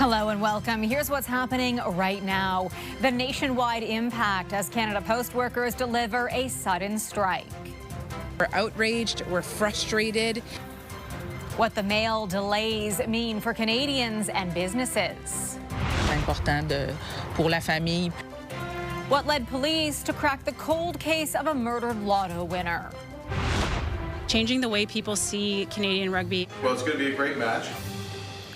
Hello and welcome. Here's what's happening right now. The nationwide impact as Canada Post workers deliver a sudden strike. We're outraged, we're frustrated. What the mail delays mean for Canadians and businesses. Important pour la famille. What led police to crack the cold case of a murdered Lotto winner. Changing the way people see Canadian rugby. Well, it's going to be a great match.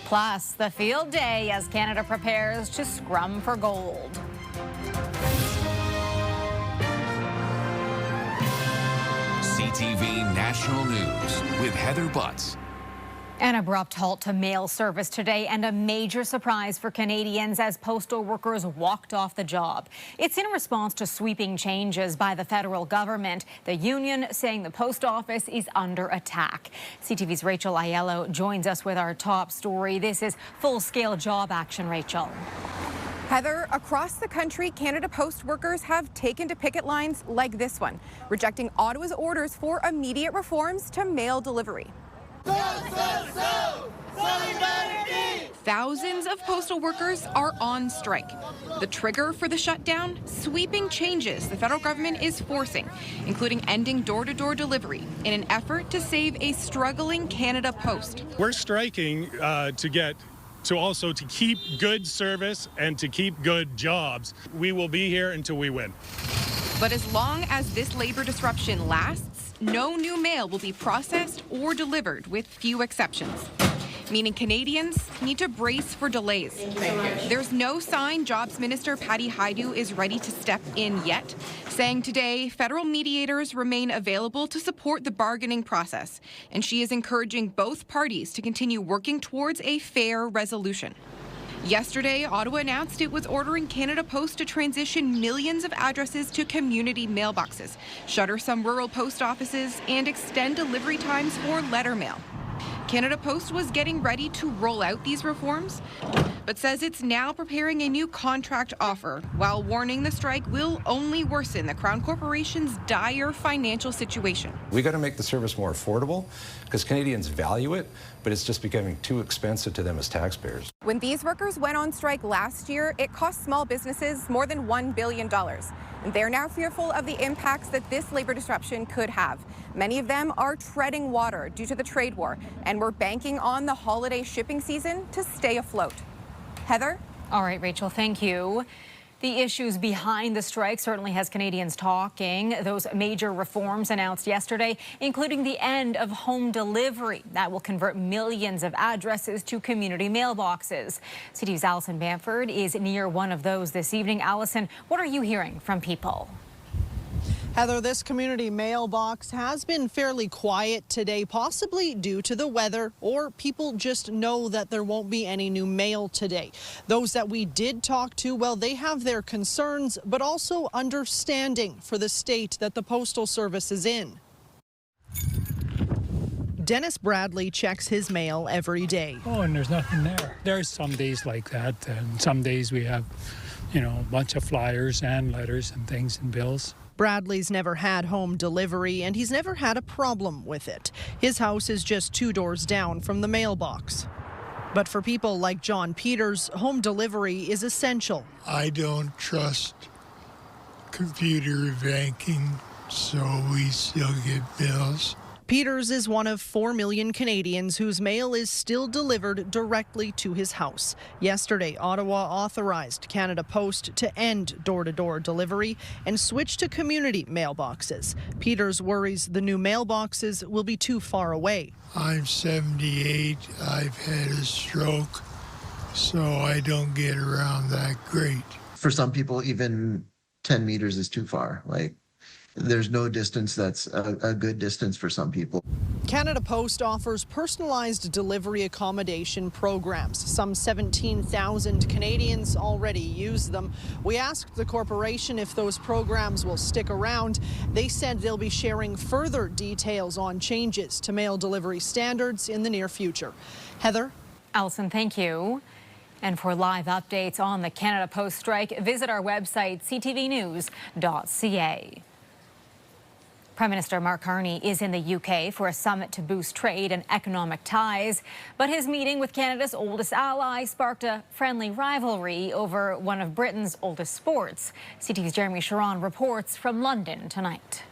Plus, the field day as Canada prepares to scrum for gold. CTV National News with Heather Butts. An abrupt halt to mail service today and a major surprise for Canadians as postal workers walked off the job. It's in response to sweeping changes by the federal government, the union saying the post office is under attack. CTV's Rachel Aiello joins us with our top story. This is full-scale job action, Rachel. Heather, across the country, Canada Post workers have taken to picket lines like this one, rejecting Ottawa's orders for immediate reforms to mail delivery. Thousands of postal workers are on strike. The trigger for the shutdown? Sweeping changes the federal government is forcing, including ending door-to-door delivery in an effort to save a struggling Canada Post. We're striking to keep good service and to keep good jobs. We will be here until we win. But as long as this labor disruption lasts, no new mail will be processed or delivered, with few exceptions. Meaning Canadians need to brace for delays. There's no sign Jobs Minister Patty Hajdu is ready to step in yet, saying today federal mediators remain available to support the bargaining process, and she is encouraging both parties to continue working towards a fair resolution. Yesterday, Ottawa announced it was ordering Canada Post to transition millions of addresses to community mailboxes, shutter some rural post offices, and extend delivery times for letter mail. Canada Post was getting ready to roll out these reforms, but says it's now preparing a new contract offer, while warning the strike will only worsen the Crown Corporation's dire financial situation. We got to make the service more affordable because Canadians value it, but it's just becoming too expensive to them as taxpayers. When these workers went on strike last year, it cost small businesses more than $1 billion. And they're now fearful of the impacts that this labor disruption could have. Many of them are treading water due to the trade war, and we're banking on the holiday shipping season to stay afloat. Heather? All right, Rachel, thank you. The issues behind the strike certainly has Canadians talking. Those major reforms announced yesterday, including the end of home delivery. That will convert millions of addresses to community mailboxes. CTV's Allison Bamford is near one of those this evening. Allison, what are you hearing from people? Heather, this community mailbox has been fairly quiet today, possibly due to the weather, or people just know that there won't be any new mail today. Those that we did talk to, well, they have their concerns, but also understanding for the state that the Postal Service is in. Dennis Bradley checks his mail every day. Oh, and there's nothing there. There's some days like that, and some days we have, a bunch of flyers and letters and things and bills. Bradley's never had home delivery, and he's never had a problem with it. His house is just 2 doors down from the mailbox. But for people like John Peters, home delivery is essential. I don't trust computer banking, so we still get bills. Peters is one of 4 million Canadians whose mail is still delivered directly to his house. Yesterday, Ottawa authorized Canada Post to end door-to-door delivery and switch to community mailboxes. Peters worries the new mailboxes will be too far away. I'm 78. I've had a stroke, so I don't get around that great. For some people, even 10 meters is too far. There's no distance that's a good distance for some people. Canada Post offers personalized delivery accommodation programs. Some 17,000 Canadians already use them. We asked the corporation if those programs will stick around. They said they'll be sharing further details on changes to mail delivery standards in the near future. Heather? Allison, thank you. And for live updates on the Canada Post strike, visit our website, ctvnews.ca. Prime Minister Mark Carney is in the UK for a summit to boost trade and economic ties. But his meeting with Canada's oldest ally sparked a friendly rivalry over one of Britain's oldest sports. CTV's Jeremy Sharon reports from London tonight.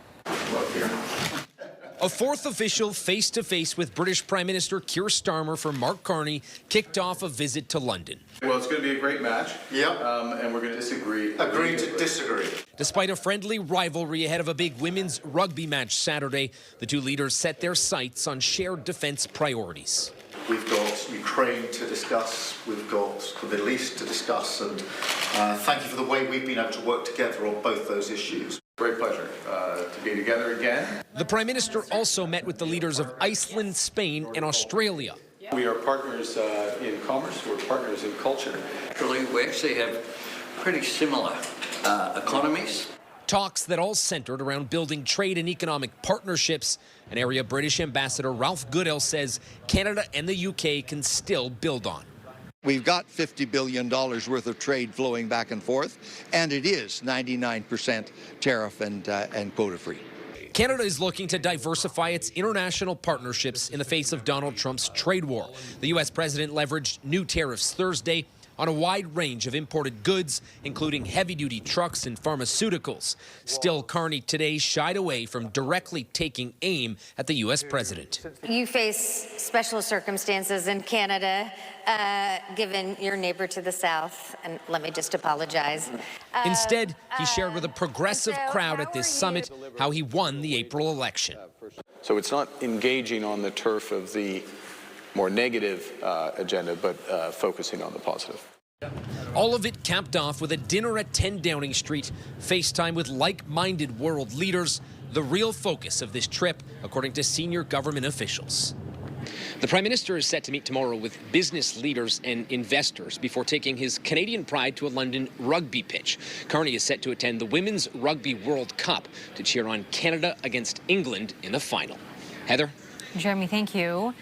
A fourth official face-to-face with British Prime Minister Keir Starmer for Mark Carney kicked off a visit to London. Well, it's going to be a great match. Yep. And we're going to disagree. Agree to disagree. Despite a friendly rivalry ahead of a big women's rugby match Saturday, the two leaders set their sights on shared defence priorities. We've got Ukraine to discuss, we've got the Middle East to discuss, and thank you for the way we've been able to work together on both those issues. Great pleasure to be together again. The Prime Minister also met with the leaders of Iceland, Spain, and Australia. We are partners in commerce, we're partners in culture. Actually, we actually have pretty similar economies. Talks that all centered around building trade and economic partnerships, an area British Ambassador Ralph Goodale says Canada and the UK can still build on. We've got $50 billion worth of trade flowing back and forth, and it is 99% tariff and quota-free. Canada is looking to diversify its international partnerships in the face of Donald Trump's trade war. The U.S. president leveraged new tariffs Thursday on a wide range of imported goods, including heavy-duty trucks and pharmaceuticals. Still, Carney today shied away from directly taking aim at the U.S. president. You face special circumstances in Canada, given your neighbor to the south, and let me just apologize. Instead, he shared with a progressive crowd at this summit how he won the April election. So it's not engaging on the turf of the more negative agenda, but focusing on the positive. All of it capped off with a dinner at 10 Downing Street, FaceTime with like-minded world leaders, the real focus of this trip, according to senior government officials. The Prime Minister is set to meet tomorrow with business leaders and investors before taking his Canadian pride to a London rugby pitch. Carney is set to attend the Women's Rugby World Cup to cheer on Canada against England in the final. Heather? Jeremy, thank you.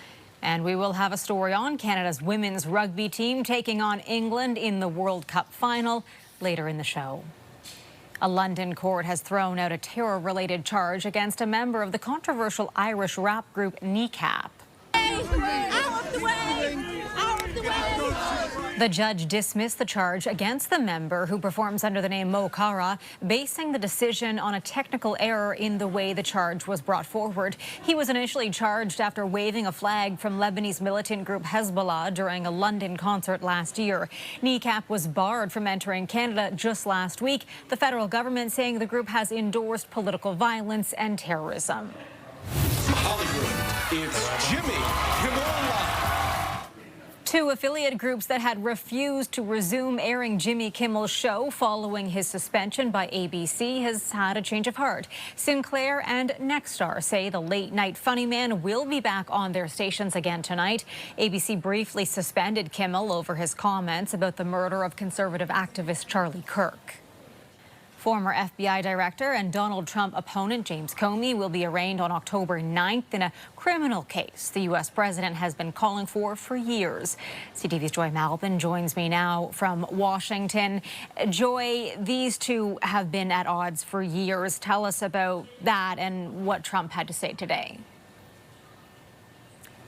And we will have a story on Canada's women's rugby team taking on England in the World Cup final later in the show. A London court has thrown out a terror-related charge against a member of the controversial Irish rap group Kneecap. The judge dismissed the charge against the member, who performs under the name Mo Kara, basing the decision on a technical error in the way the charge was brought forward. He was initially charged after waving a flag from Lebanese militant group Hezbollah during a London concert last year. Kneecap was barred from entering Canada just last week, the federal government saying the group has endorsed political violence and terrorism. Hollywood, it's Jimmy Kimmel. Two affiliate groups that had refused to resume airing Jimmy Kimmel's show following his suspension by ABC has had a change of heart. Sinclair and Nexstar say the late-night funny man will be back on their stations again tonight. ABC briefly suspended Kimmel over his comments about the murder of conservative activist Charlie Kirk. Former FBI director and Donald Trump opponent James Comey will be arraigned on October 9th in a criminal case the U.S. president has been calling for years. CTV's Joy Malbin joins me now from Washington. Joy, these two have been at odds for years. Tell us about that and what Trump had to say today.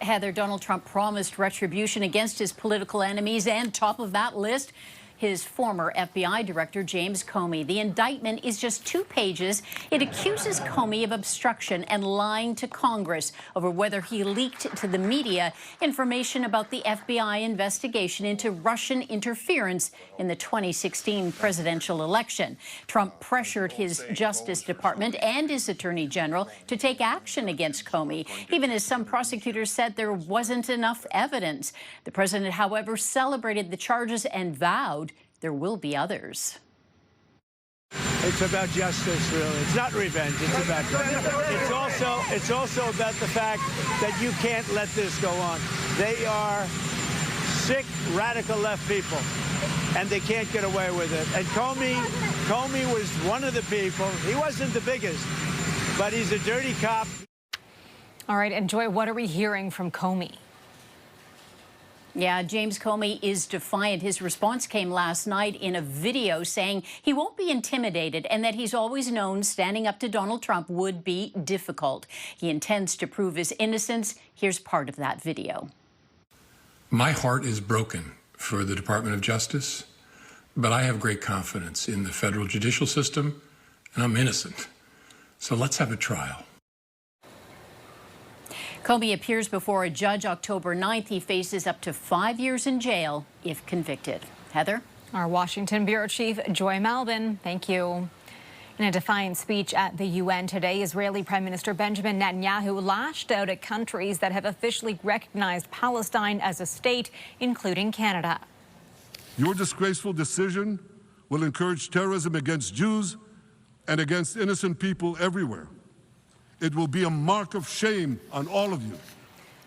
Heather, Donald Trump promised retribution against his political enemies, and top of that list, his former FBI director, James Comey. The indictment is just 2 pages. It accuses Comey of obstruction and lying to Congress over whether he leaked to the media information about the FBI investigation into Russian interference in the 2016 presidential election. Trump pressured his Justice Department and his Attorney General to take action against Comey, even as some prosecutors said there wasn't enough evidence. The president, however, celebrated the charges and vowed there will be others. It's about justice, really. It's not revenge. It's about justice. It's also about the fact that you can't let this go on. They are sick, radical left people, and they can't get away with it. And Comey was one of the people. He wasn't the biggest, but he's a dirty cop. All right, and Joy, what are we hearing from Comey? Yeah, James Comey is defiant. His response came last night in a video saying he won't be intimidated and that he's always known standing up to Donald Trump would be difficult. He intends to prove his innocence. Here's part of that video. My heart is broken for the Department of Justice, but I have great confidence in the federal judicial system, and I'm innocent. So let's have a trial. Comey appears before a judge October 9th. He faces up to 5 years in jail if convicted. Heather? Our Washington Bureau Chief, Joy Malvin, thank you. In a defiant speech at the UN today, Israeli Prime Minister Benjamin Netanyahu lashed out at countries that have officially recognized Palestine as a state, including Canada. Your disgraceful decision will encourage terrorism against Jews and against innocent people everywhere. It will be a mark of shame on all of you.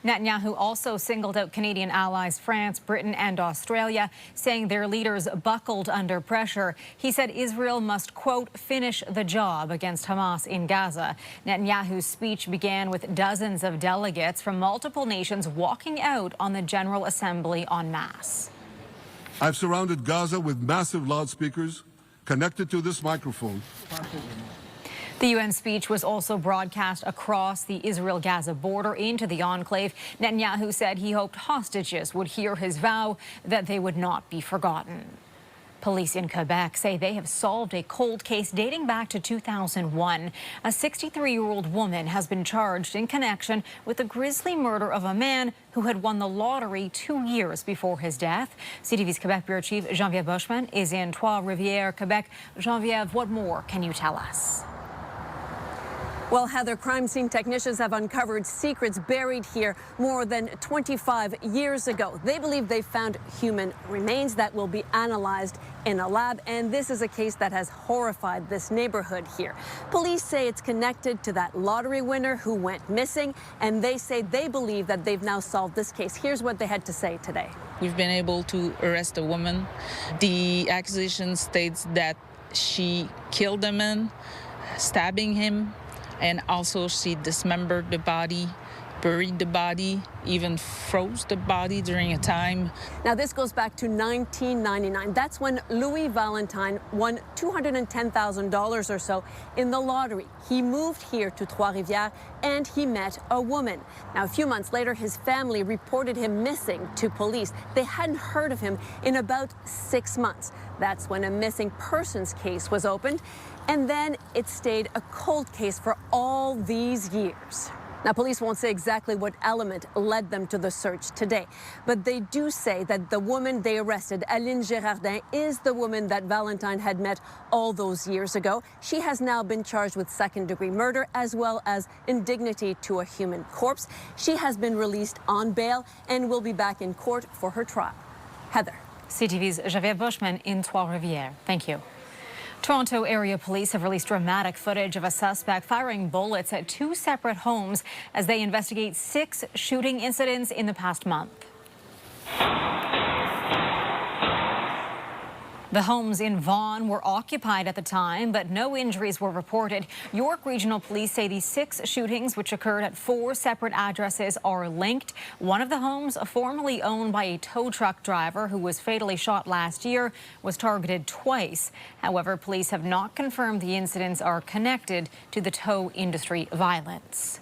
Netanyahu also singled out Canadian allies France, Britain and Australia, saying their leaders buckled under pressure. He said Israel must, quote, finish the job against Hamas in Gaza. Netanyahu's speech began with dozens of delegates from multiple nations walking out on the General Assembly en masse. I've surrounded Gaza with massive loudspeakers connected to this microphone. The UN speech was also broadcast across the Israel-Gaza border into the enclave. Netanyahu said he hoped hostages would hear his vow that they would not be forgotten. Police in Quebec say they have solved a cold case dating back to 2001. A 63-year-old woman has been charged in connection with the grisly murder of a man who had won the lottery 2 years before his death. CTV's Quebec Bureau Chief Geneviève Bushman is in Trois-Rivières, Quebec. Geneviève, what more can you tell us? Well, Heather, crime scene technicians have uncovered secrets buried here more than 25 years ago. They believe they found human remains that will be analyzed in a lab, and this is a case that has horrified this neighborhood here. Police say it's connected to that lottery winner who went missing, and they say they believe that they've now solved this case. Here's what they had to say today. We've been able to arrest a woman. The accusation states that she killed the man, stabbing him, and also she dismembered the body, buried the body, even froze the body during a time. Now, this goes back to 1999. That's when Louis Valentine won $210,000 or so in the lottery. He moved here to Trois-Rivières and he met a woman. Now, a few months later, his family reported him missing to police. They hadn't heard of him in about 6 months. That's when a missing persons case was opened. And then it stayed a cold case for all these years. Now, police won't say exactly what element led them to the search today, but they do say that the woman they arrested, Aline Girardin, is the woman that Valentine had met all those years ago. She has now been charged with second-degree murder as well as indignity to a human corpse. She has been released on bail and will be back in court for her trial. Heather. CTV's Geneviève Bushman in Trois-Rivières. Thank you. Toronto area police have released dramatic footage of a suspect firing bullets at 2 separate homes as they investigate 6 shooting incidents in the past month. The homes in Vaughan were occupied at the time, but no injuries were reported. York Regional Police say these 6 shootings, which occurred at 4 separate addresses, are linked. One of the homes, formerly owned by a tow truck driver who was fatally shot last year, was targeted twice. However, police have not confirmed the incidents are connected to the tow industry violence.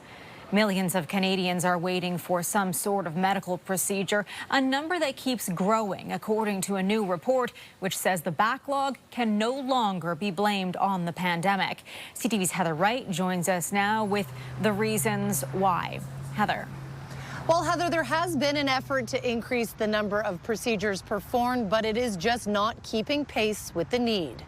Millions of Canadians are waiting for some sort of medical procedure, a number that keeps growing, according to a new report, which says the backlog can no longer be blamed on the pandemic. CTV's Heather Wright joins us now with the reasons why. Heather. Well, Heather, there has been an effort to increase the number of procedures performed, but it is just not keeping pace with the need.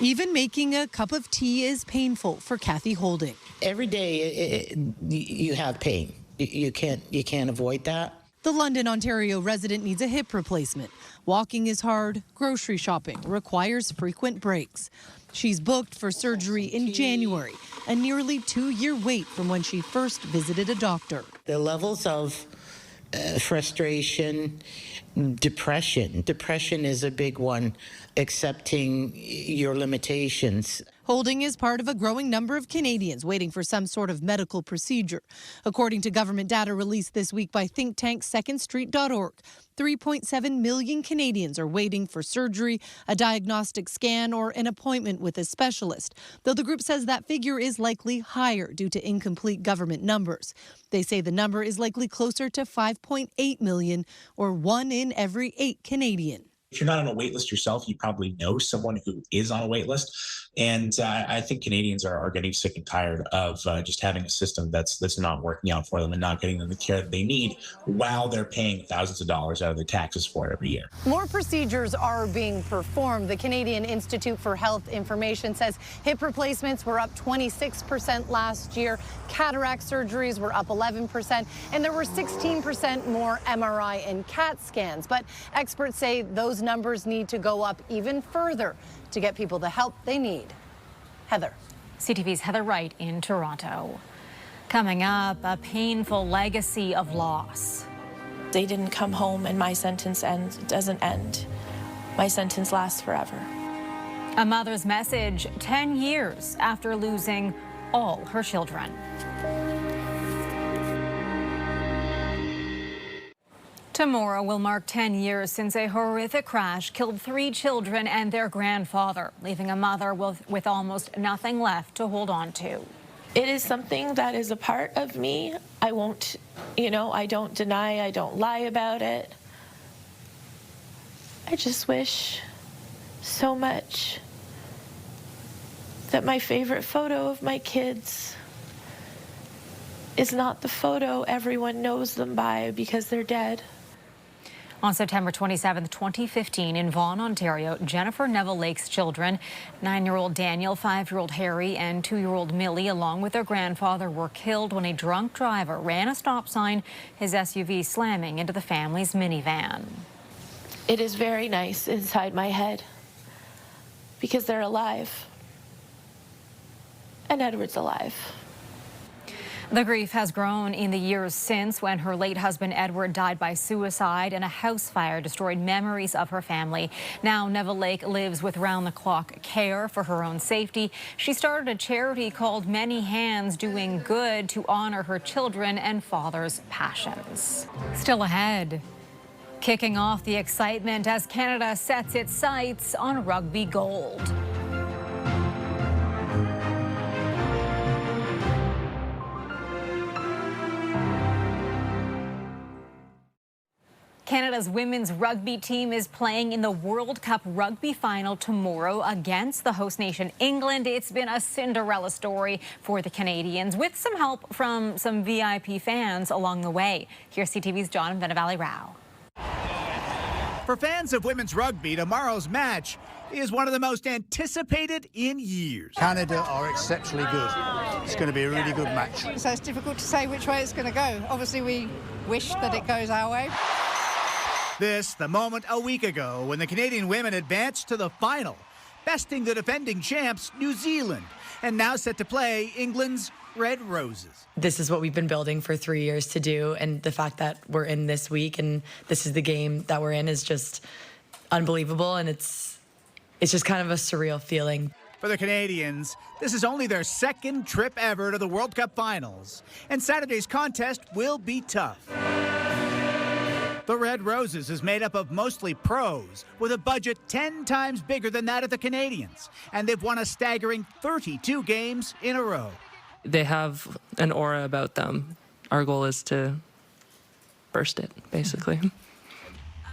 Even making a cup of tea is painful for Kathy Holding. Every day you have pain. You can't avoid that. The London, Ontario resident needs a hip replacement. Walking is hard. Grocery shopping requires frequent breaks. She's booked for surgery in January, a nearly 2-year wait from when she first visited a doctor. The levels of frustration, depression. Depression is a big one, accepting your limitations. Holding is part of a growing number of Canadians waiting for some sort of medical procedure. According to government data released this week by think tank secondstreet.org, 3.7 million Canadians are waiting for surgery, a diagnostic scan, or an appointment with a specialist, though the group says that figure is likely higher due to incomplete government numbers. They say the number is likely closer to 5.8 million, or 1 in every 8 Canadian. If you're not on a wait list yourself, you probably know someone who is on a wait list. And I think Canadians are getting sick and tired of just having a system that's not working out for them and not getting them the care that they need while they're paying thousands of dollars out of their taxes for it every year. More procedures are being performed. The Canadian Institute for Health Information says hip replacements were up 26% last year, cataract surgeries were up 11%, and there were 16% more MRI and CAT scans. But experts say those numbers need to go up even further to get people the help they need. Heather. CTV's Heather Wright in Toronto. Coming up, a painful legacy of loss. They didn't come home and my sentence doesn't end. My sentence lasts forever. A mother's message 10 years after losing all her children. Tomorrow will mark 10 years since a horrific crash killed 3 children and their grandfather, leaving a mother with almost nothing left to hold on to. It is something that is a part of me. I won't, I don't deny, I don't lie about it. I just wish so much that my favorite photo of my kids is not the photo everyone knows them by because they're dead. On September 27, 2015, in Vaughan, Ontario, Jennifer Neville Lake's children, 9-year-old Daniel, 5-year-old Harry, and 2-year-old Millie, along with their grandfather, were killed when a drunk driver ran a stop sign, his SUV slamming into the family's minivan. It is very nice inside my head because they're alive. And Edward's alive. The grief has grown in the years since, when her late husband Edward died by suicide and a house fire destroyed memories of her family. Now Neville Lake lives with round-the-clock care for her own safety. She started a charity called Many Hands Doing Good to honor her children and father's passions. Still ahead, kicking off the excitement as Canada sets its sights on rugby gold. Canada's women's rugby team is playing in the World Cup rugby final tomorrow against the host nation, England. It's been a Cinderella story for the Canadians, with some help from some VIP fans along the way. Here's CTV's John Venevalley-Rao. For fans of women's rugby, tomorrow's match is one of the most anticipated in years. Canada are exceptionally good. It's going to be a really good match. So it's difficult to say which way it's going to go. Obviously, we wish that it goes our way. This, the moment a week ago when the Canadian women advanced to the final, besting the defending champs, New Zealand, and now set to play England's Red Roses. This is what we've been building for 3 years to do, and the fact that we're in this week and this is the game that we're in is just unbelievable, and it's just kind of a surreal feeling. For the Canadians, this is only their second trip ever to the World Cup finals, and Saturday's contest will be tough. The Red Roses is made up of mostly pros with a budget 10 times bigger than that of the Canadians, and they've won a staggering 32 games in a row. They have an aura about them. Our goal is to burst it, basically.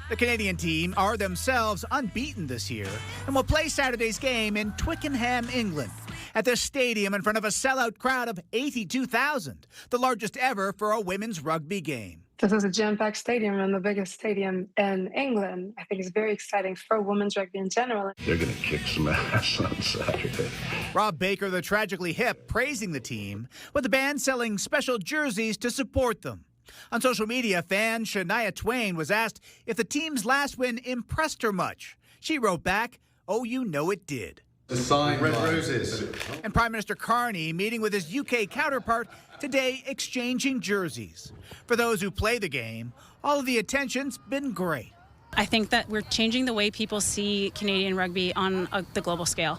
The Canadian team are themselves unbeaten this year and will play Saturday's game in Twickenham, England, at the stadium in front of a sellout crowd of 82,000, the largest ever for a women's rugby game. This is a jam-packed stadium and the biggest stadium in England. I think it's very exciting for women's rugby in general. They're going to kick some ass on Saturday. Rob Baker, the Tragically Hip, praising the team, with the band selling special jerseys to support them. On social media, fan Shania Twain was asked if the team's last win impressed her much. She wrote back, "Oh, you know it did." The sign Red Roses. And Prime Minister Carney meeting with his UK counterpart today, exchanging jerseys. For those who play the game, all of the attention's been great. I think that we're changing the way people see Canadian rugby on the global scale.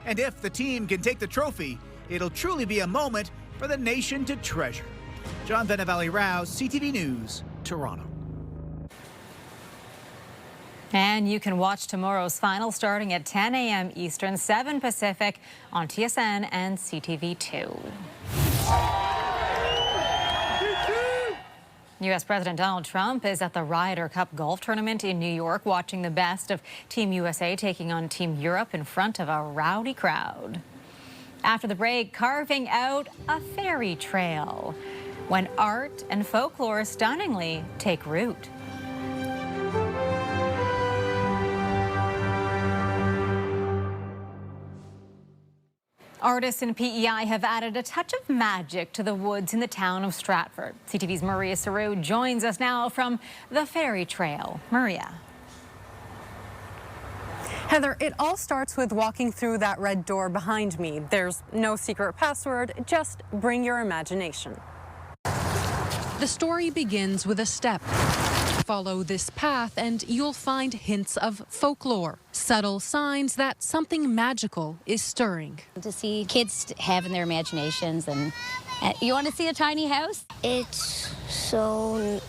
And if the team can take the trophy, it'll truly be a moment for the nation to treasure. John Venevalley-Rouse, CTV News, Toronto. And you can watch tomorrow's final starting at 10 a.m. Eastern, 7 Pacific on TSN and CTV2. U.S. President Donald Trump is at the Ryder Cup golf tournament in New York, watching the best of Team USA taking on Team Europe in front of a rowdy crowd. After the break, carving out a fairy trail when art and folklore stunningly take root. Artists in PEI have added a touch of magic to the woods in the town of Stratford. CTV's Maria Saru joins us now from the Fairy Trail. Maria. Heather, it all starts with walking through that red door behind me. There's no secret password, just bring your imagination. The story begins with a step. Follow this path and you'll find hints of folklore, subtle signs that something magical is stirring. To see kids having their imaginations, and you want to see a tiny house? It's so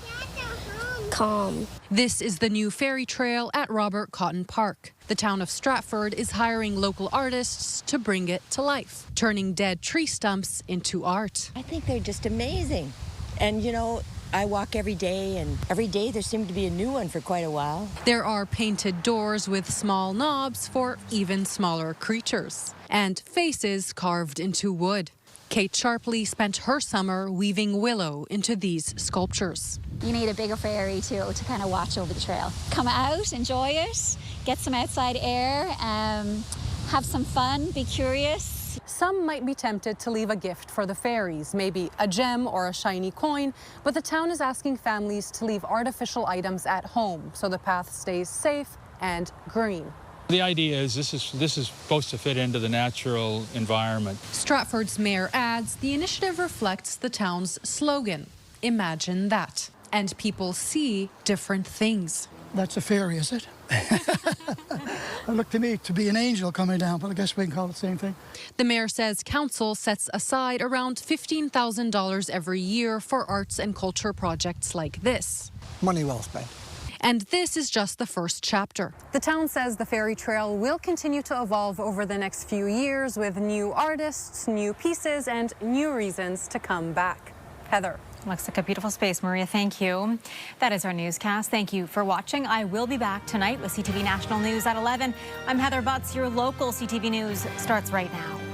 calm. This is the new fairy trail at Robert Cotton Park. The town of Stratford is hiring local artists to bring it to life, turning dead tree stumps into art. I think they're just amazing. And you know, I walk every day, and every day there seems to be a new one for quite a while. There are painted doors with small knobs for even smaller creatures, and faces carved into wood. Kate Sharpley spent her summer weaving willow into these sculptures. You need a bigger fairy to kind of watch over the trail. Come out, enjoy it, get some outside air, have some fun, be curious. Some might be tempted to leave a gift for the fairies, maybe a gem or a shiny coin, but the town is asking families to leave artificial items at home so the path stays safe and green. The idea is this is supposed to fit into the natural environment. Stratford's mayor adds the initiative reflects the town's slogan, "Imagine that." And people see different things. That's a fairy, is it? It looked to me to be an angel coming down, but I guess we can call it the same thing. The mayor says council sets aside around $15,000 every year for arts and culture projects like this. Money well spent. And this is just the first chapter. The town says the fairy trail will continue to evolve over the next few years with new artists, new pieces, and new reasons to come back. Heather. Looks like a beautiful space, Maria. Thank you. That is our newscast. Thank you for watching. I will be back tonight with CTV National News at 11. I'm Heather Butts. Your local CTV News starts right now.